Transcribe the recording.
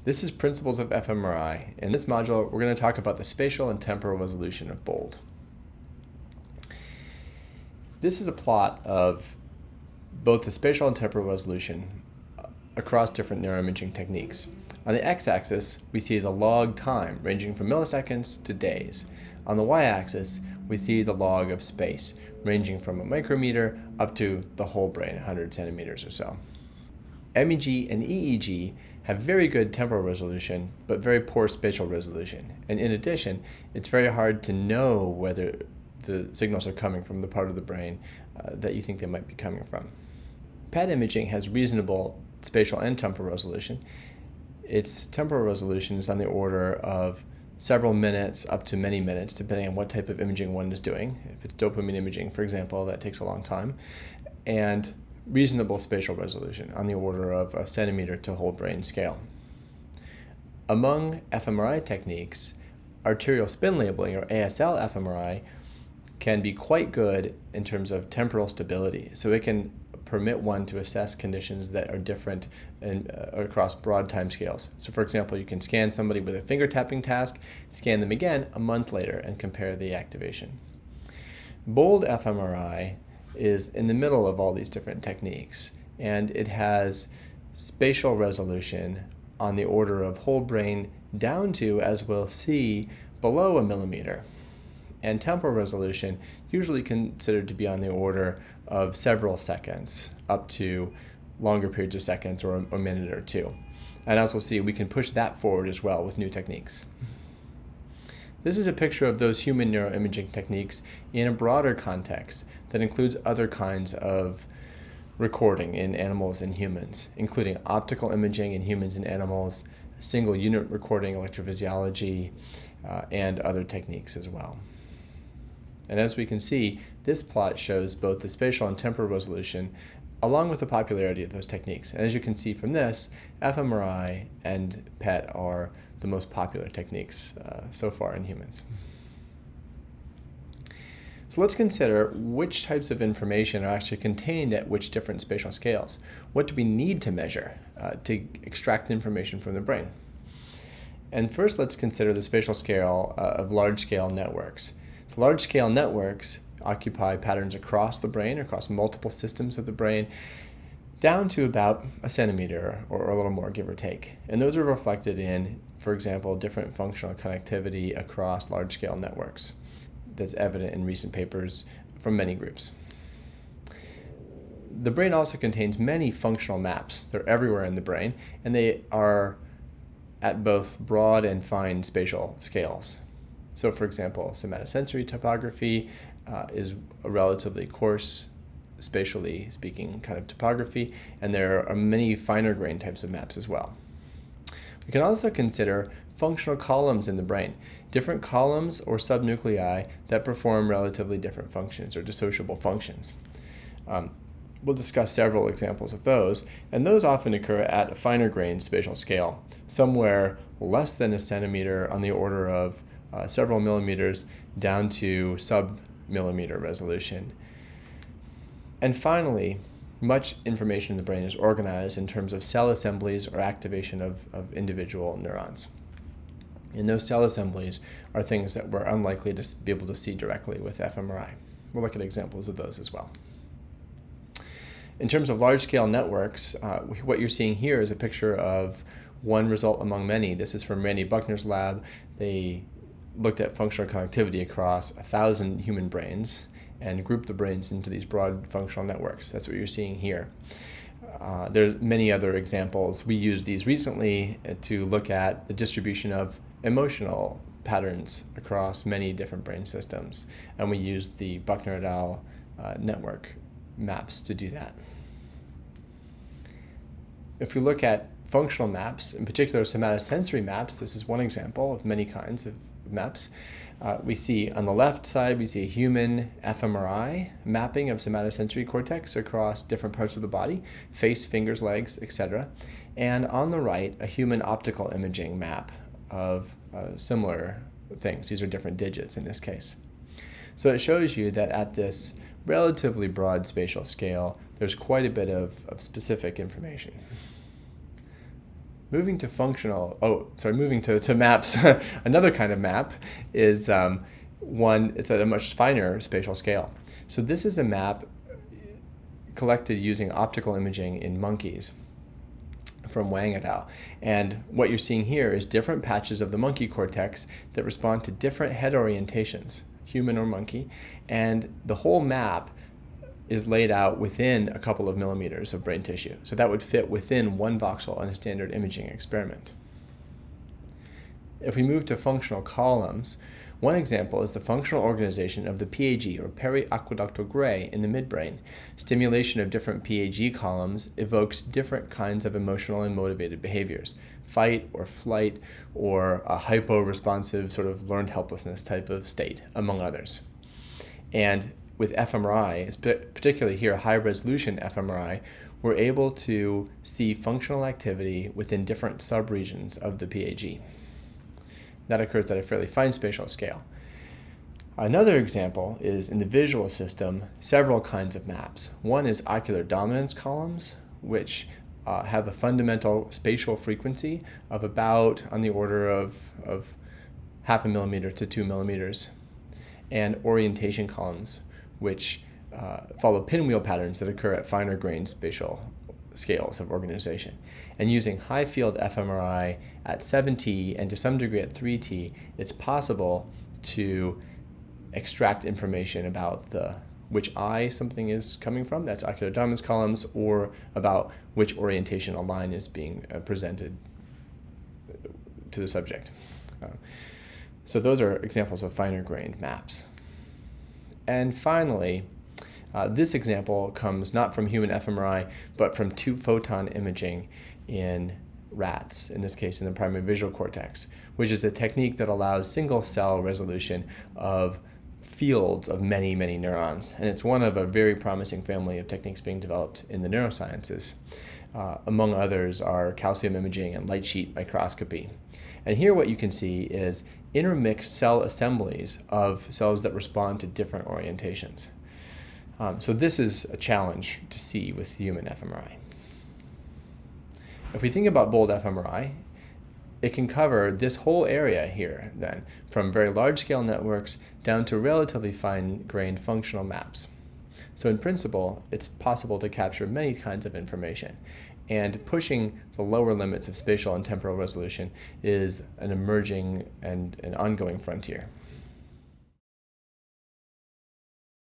This is Principles of fMRI. In this module, we're going to talk about the spatial and temporal resolution of BOLD. This is a plot of both the spatial and temporal resolution across different neuroimaging techniques. On the x-axis, we see the log time ranging from milliseconds to days. On the y-axis, we see the log of space ranging from a micrometer up to the whole brain, 100 centimeters or so. MEG and EEG have very good temporal resolution, but very poor spatial resolution. And in addition, it's very hard to know whether the signals are coming from the part of the brain that you think they might be coming from. PET imaging has reasonable spatial and temporal resolution. Its temporal resolution is on the order of several minutes up to many minutes, depending on what type of imaging one is doing. If it's dopamine imaging, for example, that takes a long time. And reasonable spatial resolution on the order of a centimeter to whole brain scale. Among fMRI techniques, arterial spin labeling, or ASL fMRI, can be quite good in terms of temporal stability. So it can permit one to assess conditions that are different across broad timescales. So for example, you can scan somebody with a finger tapping task, scan them again a month later, and compare the activation. BOLD fMRI is in the middle of all these different techniques, and it has spatial resolution on the order of whole brain down to, as we'll see, below a millimeter, and temporal resolution usually considered to be on the order of several seconds up to longer periods of seconds or a minute or two. And as we'll see, we can push that forward as well with new techniques. This is a picture of those human neuroimaging techniques in a broader context that includes other kinds of recording in animals and humans, including optical imaging in humans and animals, single unit recording, electrophysiology, and other techniques as well. And as we can see, this plot shows both the spatial and temporal resolution along with the popularity of those techniques. And as you can see from this, fMRI and PET are the most popular techniques so far in humans. So let's consider which types of information are actually contained at which different spatial scales. What do we need to measure to extract information from the brain? And first, let's consider the spatial scale of large-scale networks. So large-scale networks occupy patterns across the brain, across multiple systems of the brain, down to about a centimeter or a little more, give or take. And those are reflected in, for example, different functional connectivity across large-scale networks. That's evident in recent papers from many groups. The brain also contains many functional maps. They're everywhere in the brain, and they are at both broad and fine spatial scales. So for example, somatosensory topography is a relatively coarse, spatially speaking, kind of topography, and there are many finer grained types of maps as well. We can also consider functional columns in the brain, different columns or subnuclei that perform relatively different functions or dissociable functions. We'll discuss several examples of those, and those often occur at a finer grained spatial scale, somewhere less than a centimeter on the order of several millimeters down to sub-millimeter resolution. And finally, much information in the brain is organized in terms of cell assemblies or activation of individual neurons. And those cell assemblies are things that we're unlikely to be able to see directly with fMRI. We'll look at examples of those as well. In terms of large-scale networks, what you're seeing here is a picture of one result among many. This is from Randy Buckner's lab. They looked at functional connectivity across 1,000 human brains and grouped the brains into these broad functional networks. That's what you're seeing here. There's many other examples. We used these recently to look at the distribution of emotional patterns across many different brain systems, and we used the Buckner et al. Network maps to do that. If we look at functional maps, in particular somatosensory maps, this is one example of many kinds of maps. We see on the left side, we see a human fMRI mapping of somatosensory cortex across different parts of the body, face, fingers, legs, etc. And on the right, a human optical imaging map of similar things. These are different digits in this case. So it shows you that at this relatively broad spatial scale, there's quite a bit of specific information. Moving to moving to maps, another kind of map is it's at a much finer spatial scale. So this is a map collected using optical imaging in monkeys from Wang et al. And what you're seeing here is different patches of the monkey cortex that respond to different head orientations, human or monkey, and the whole map is laid out within a couple of millimeters of brain tissue. So that would fit within one voxel in a standard imaging experiment. If we move to functional columns, one example is the functional organization of the PAG, or periaqueductal gray, in the midbrain. Stimulation of different PAG columns evokes different kinds of emotional and motivated behaviors, fight or flight, or a hypo-responsive sort of learned helplessness type of state, among others. And with fMRI, particularly here high-resolution fMRI, we're able to see functional activity within different subregions of the PAG. That occurs at a fairly fine spatial scale. Another example is in the visual system, several kinds of maps. One is ocular dominance columns, which have a fundamental spatial frequency of about on the order of 0.5 millimeter to 2 millimeters, and orientation columns, which follow pinwheel patterns that occur at finer grained spatial scales of organization. And using high field fMRI at 7T and to some degree at 3T, it's possible to extract information about which eye something is coming from, that's ocular dominance columns, or about which orientation a line is being presented to the subject. So those are examples of finer grained maps. And finally, this example comes not from human fMRI, but from two-photon imaging in rats, in this case in the primary visual cortex, which is a technique that allows single-cell resolution of fields of many, many neurons. And it's one of a very promising family of techniques being developed in the neurosciences. Among others are calcium imaging and light sheet microscopy. And here what you can see is intermixed cell assemblies of cells that respond to different orientations. So this is a challenge to see with human fMRI. If we think about bold fMRI, it can cover this whole area here then, from very large-scale networks down to relatively fine-grained functional maps. So in principle, it's possible to capture many kinds of information, and pushing the lower limits of spatial and temporal resolution is an emerging and an ongoing frontier.